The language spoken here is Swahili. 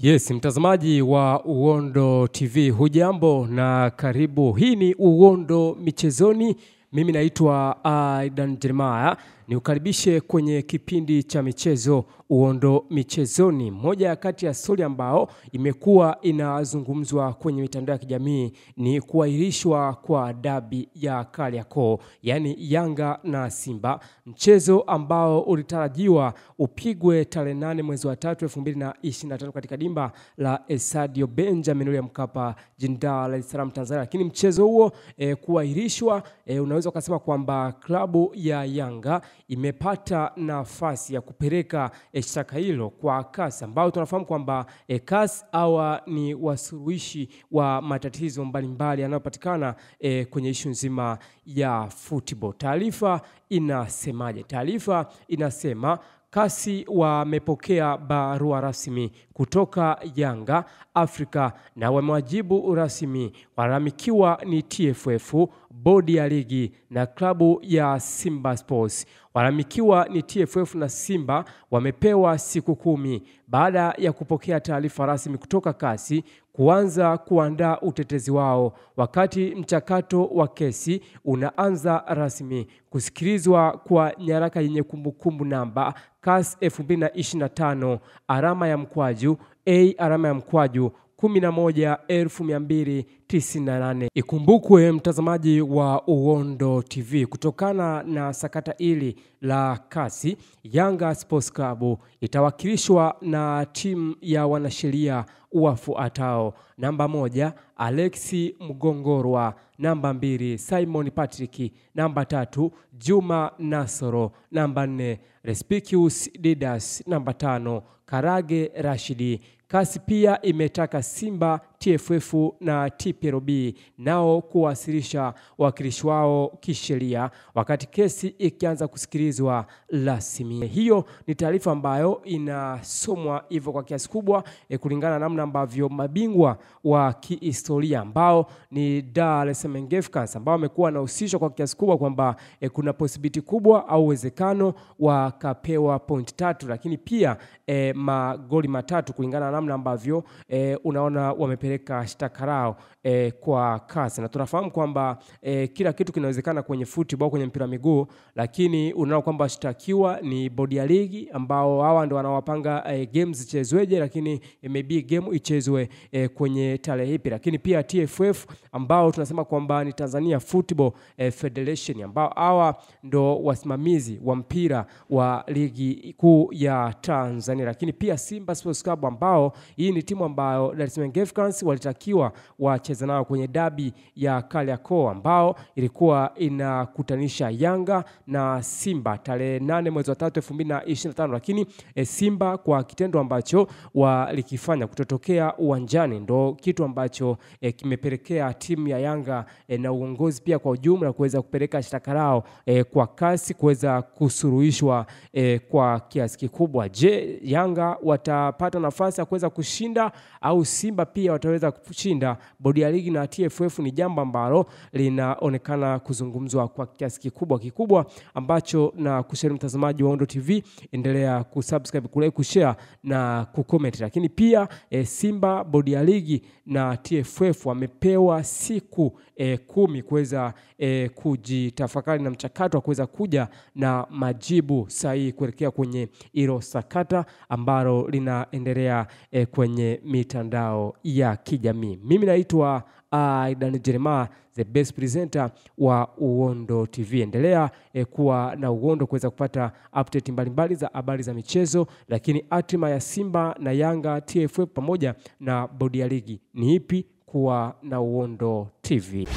Yes, mtazamaji wa Uondo TV, hujambo na karibu. Hii ni Uondo Michezoni. Mimi naitwa Aidan Jeremiah. Niukaribishe kwenye kipindi cha michezo Uondo Michezoni. Moja kati ya stori ambao imekuwa inazungumzwa kwenye mitandao ya kijamii ni kuahirishwa kwa dabi ya Kariakoo, yani Yanga na Simba. Mchezo ambao ulitarajiwa upigwe tarehe 8 mwezi wa 3 2025 katika dimba la Estadio Benjamin William Mkapa jijini Dar es Salaam, Tanzania. Lakini mchezo huo kuahirishwa, unaweza kusema kwamba klabu ya Yanga imepata nafasi ya kupeleka shtaka hilo kwa CAS, ambao tunafahamu kwamba CAS hawa ni wasuluhishi wa matatizo mbalimbali yanayopatikana kwenye issue nzima ya football. Taarifa inasemaje? Taarifa inasema CAS wamepokea barua rasmi kutoka Yanga Afrika na wamewajibu rasmi. Walalamikiwa ni TFF, bodi ya ligi na klabu ya Simba Sports. Walalamikiwa ni TFF na Simba wamepewa siku 10 baada ya kupokea taarifa rasmi kutoka CAS kuanza kuandaa utetezi wao, wakati mchakato wa kesi unaanza rasmi kusikilizwa kwa nyaraka yenye kumbukumbu namba CAS 2025 A-11/298. Ikumbukwe mtazamaji wa Uondo TV, kutokana na sakata hili la CAS, Yanga Sports Club itawakilishwa na timu ya wanasheria wafuatao: namba 1 Alexi Mgongorwa, namba 2 Simon Patrick, namba 3 Juma Nasoro, namba 4 Respicius Didas, namba 5 Karage Rashidi. CAS pia imetaka Simba, TFF na TPLB nao kuwasilisha wakilishi wao kisheria wakati kesi ikianza kusikilizwa rasmi. Hiyo ni taarifa ambayo inasomwa hivyo kwa kiasi kubwa kulingana na namna ambavyo mabingwa wa kihistoria ambao ni Dar es Salaam Africans ambao wamekuwa wanahusishwa kwa kiasi kubwa kwamba kuna possibility kubwa au uwezekano wakapewa point 3, lakini pia magoli 3 kulingana na namna ambavyo unaona wamepeleka shtaka lao kwa CAS. Na tunafahamu kwamba kila kitu kinawezekana kwenye football, kwenye mpira miguu, lakini unaona kwamba shtakiwa ni bodi ya ligi ambao hawa ndio wanawapanga games zichezweje, lakini maybe game ichezwe kwenye tarehe ipi. Lakini pia TFF ambao tunasema kwamba ni Tanzania Football Federation ambao hawa ndo wasimamizi wa mpira wa ligi kuu ya Tanzania. Lakini pia Simba Sports Club ambao hii ni timu ambayo Dar es Salaam Africans walitakiwa wacheze nao kwenye dabi ya Kariakoo ambao ilikuwa inakutanisha Yanga na Simba tarehe 8 mwezi wa 3 2025, lakini Simba kwa kitendo ambacho walikifanya kutotokea uwanjani ndo kitu ambacho kimepelekea timu ya Yanga na uongozi pia kwa ujumla kuweza kupeleka shtaka lao kwa CAS kuweza kusuruhishwa kwa kiasi kikubwa. Je, Yanga watapata nafasi ya kuweza kushinda au Simba pia wataweza kushinda? Bodi ya ligi na TFF ni jambo ambalo linaonekana kuzungumzwa kwa kiasi kikubwa ambacho na kushauri mtazamaji wa Uondo TV, endelea kusubscribe, kulike, kushare na kucomment. Lakini pia Simba, bodi ya ligi na TFF wamepewa siku 10 kuweza kujitafakari na mchakato wa kuweza kuja na majibu sahihi kuelekea kwenye hilo sakata ambalo linaendelea kwenye mitandao ya kijamii. Mimi naitwa Aidan Jeremiah, the best presenter wa Uondo TV. Endelea kuwa na Uondo kuweza kupata update mbalimbali za habari za michezo, lakini hatima ya Simba na Yanga, TFF pamoja na bodi ya ligi ni ipi? Kuwa na Uondo TV.